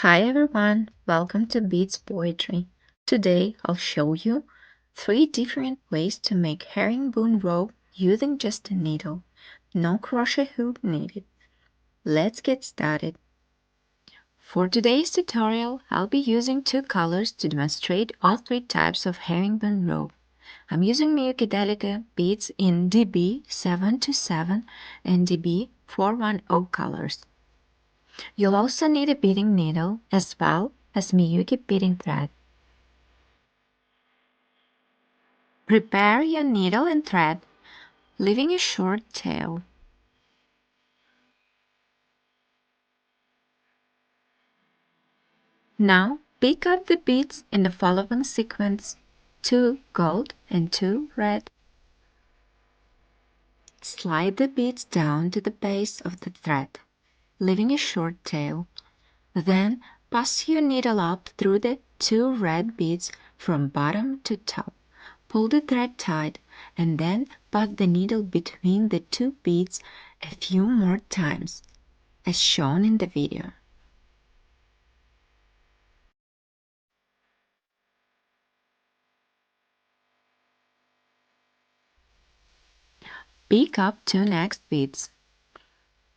Hi everyone, welcome to Beads Poetry. Today I'll show you 3 different ways to make herringbone rope using just a needle. No crochet hook needed. Let's get started. For today's tutorial, I'll be using 2 colors to demonstrate all 3 types of herringbone rope. I'm using Miyuki Delica beads in DB 727 and DB 410 colors. You'll also need a beading needle as well as Miyuki beading thread. Prepare your needle and thread, leaving a short tail. Now pick up the beads in the following sequence: 2 gold and 2 red. Slide the beads down to the base of the thread, leaving a short tail. Then pass your needle up through the 2 red beads from bottom to top. Pull the thread tight and then pass the needle between the 2 beads a few more times, as shown in the video. Pick up 2 next beads,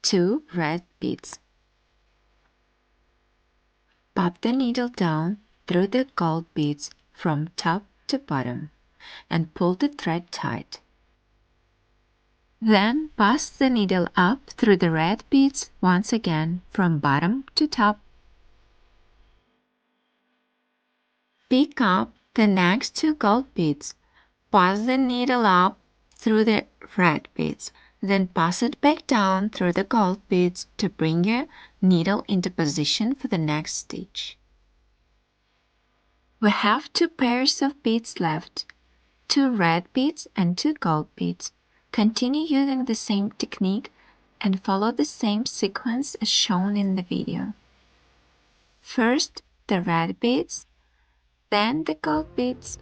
2 red beads. Pop the needle down through the gold beads from top to bottom and pull the thread tight. Then pass the needle up through the red beads once again from bottom to top. Pick up the next 2 gold beads. Pass the needle up through the red beads, then pass it back down through the gold beads to bring your needle into position for the next stitch. We have 2 pairs of beads left, 2 red beads and 2 gold beads. Continue using the same technique and follow the same sequence as shown in the video. First the red beads, then the gold beads.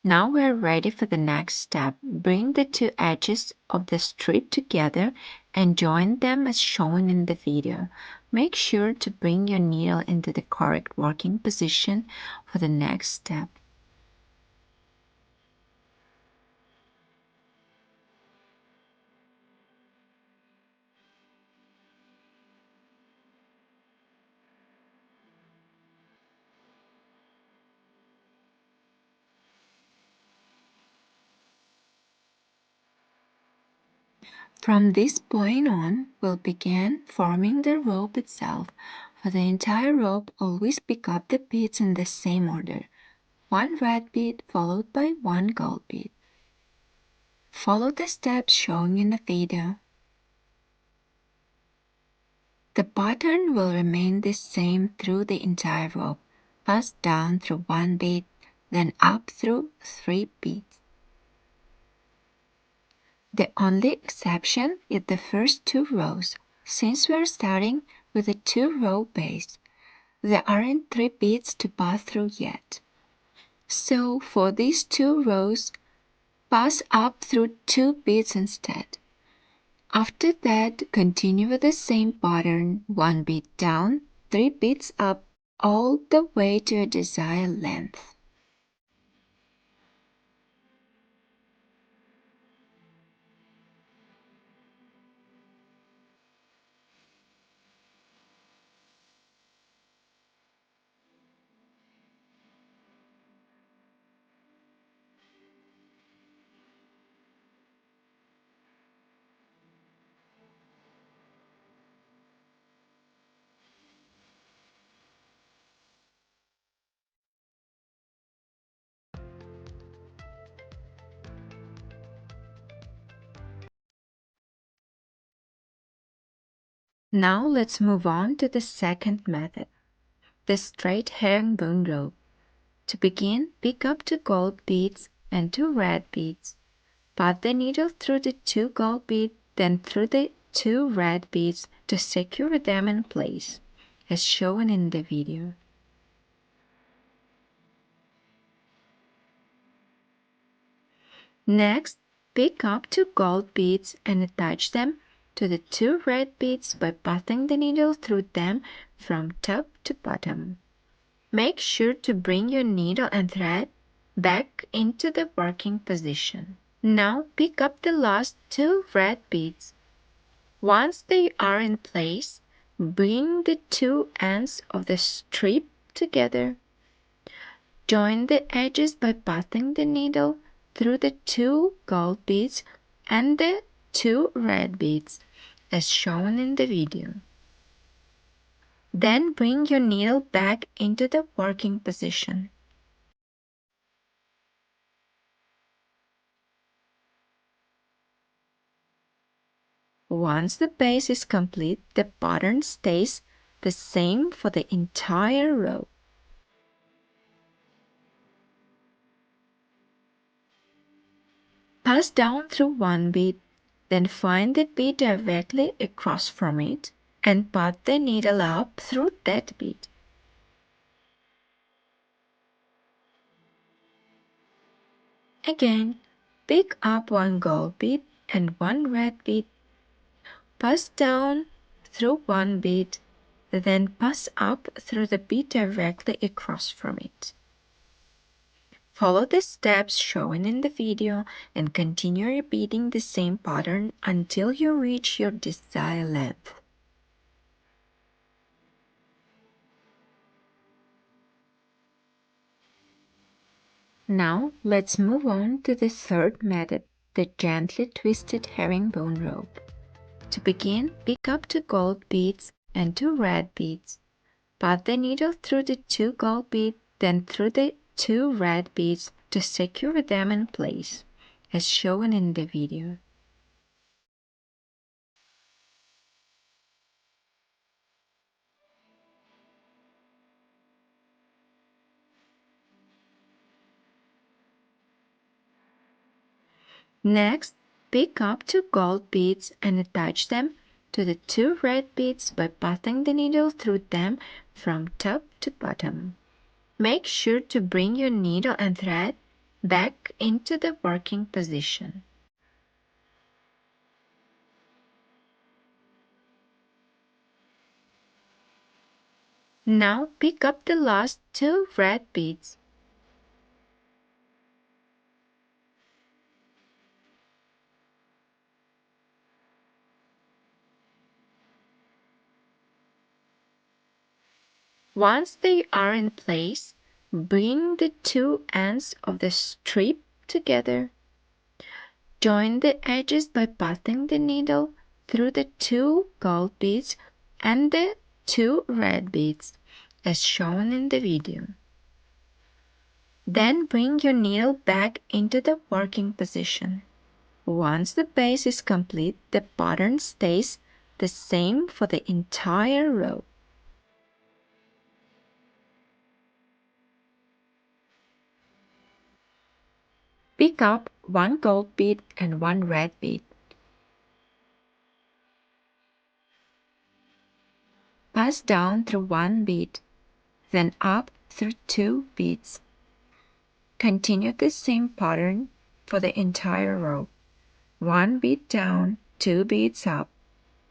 Now we're ready for the next step. Bring the 2 edges of the strip together and join them as shown in the video. Make sure to bring your needle into the correct working position for the next step. From this point on, we'll begin forming the rope itself. For the entire rope, always pick up the beads in the same order. 1 red bead followed by 1 gold bead. Follow the steps shown in the video. The pattern will remain the same through the entire rope. Pass down through 1 bead, then up through 3 beads. The only exception is the first 2 rows. Since we're starting with a 2-row base, there aren't 3 beads to pass through yet. So for these 2 rows, pass up through 2 beads instead. After that, continue with the same pattern: 1 bead down, 3 beads up, all the way to your desired length. Now let's move on to the second method, the straight herringbone rope. To begin, pick up 2 gold beads and 2 red beads. Pass the needle through the 2 gold beads, then through the 2 red beads to secure them in place, as shown in the video. Next, pick up 2 gold beads and attach them to the 2 red beads by passing the needle through them from top to bottom. Make sure to bring your needle and thread back into the working position. Now pick up the last 2 red beads. Once they are in place, bring the 2 ends of the strip together. Join the edges by passing the needle through the 2 gold beads and the 2 red beads, as shown in the video. Then bring your needle back into the working position. Once the base is complete, the pattern stays the same for the entire row. Pass down through one bead, then find the bead directly across from it and pass the needle up through that bead. Again, pick up 1 gold bead and 1 red bead. Pass down through one bead, then pass up through the bead directly across from it. Follow the steps shown in the video and continue repeating the same pattern until you reach your desired length. Now let's move on to the third method, the gently twisted herringbone rope. To begin, pick up 2 gold beads and 2 red beads. Pass the needle through the 2 gold beads, then through the 2 red beads to secure them in place, as shown in the video. Next, pick up 2 gold beads and attach them to the 2 red beads by passing the needle through them from top to bottom. Make sure to bring your needle and thread back into the working position. Now pick up the last 2 red beads. Once they are in place, bring the 2 ends of the strip together. Join the edges by passing the needle through the 2 gold beads and the 2 red beads, as shown in the video. Then bring your needle back into the working position. Once the base is complete, the pattern stays the same for the entire row. Pick up 1 gold bead and 1 red bead. Pass down through one bead, then up through 2 beads. Continue the same pattern for the entire row. 1 bead down, 2 beads up,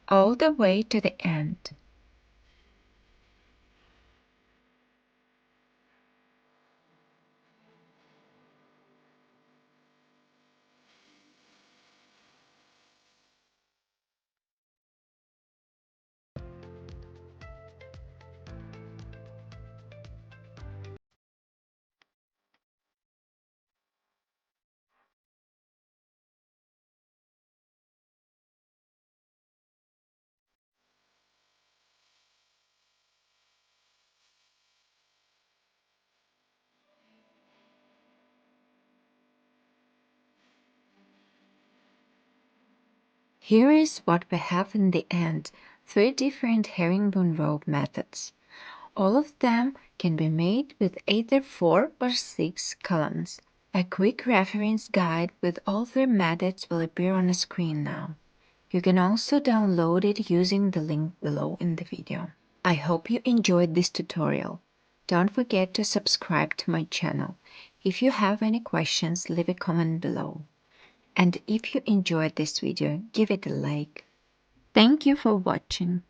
all the way to the end. Here is what we have in the end, 3 different herringbone rope methods. All of them can be made with either 4 or 6 columns. A quick reference guide with all 3 methods will appear on the screen now. You can also download it using the link below in the video. I hope you enjoyed this tutorial. Don't forget to subscribe to my channel. If you have any questions, leave a comment below. And if you enjoyed this video, give it a like. Thank you for watching.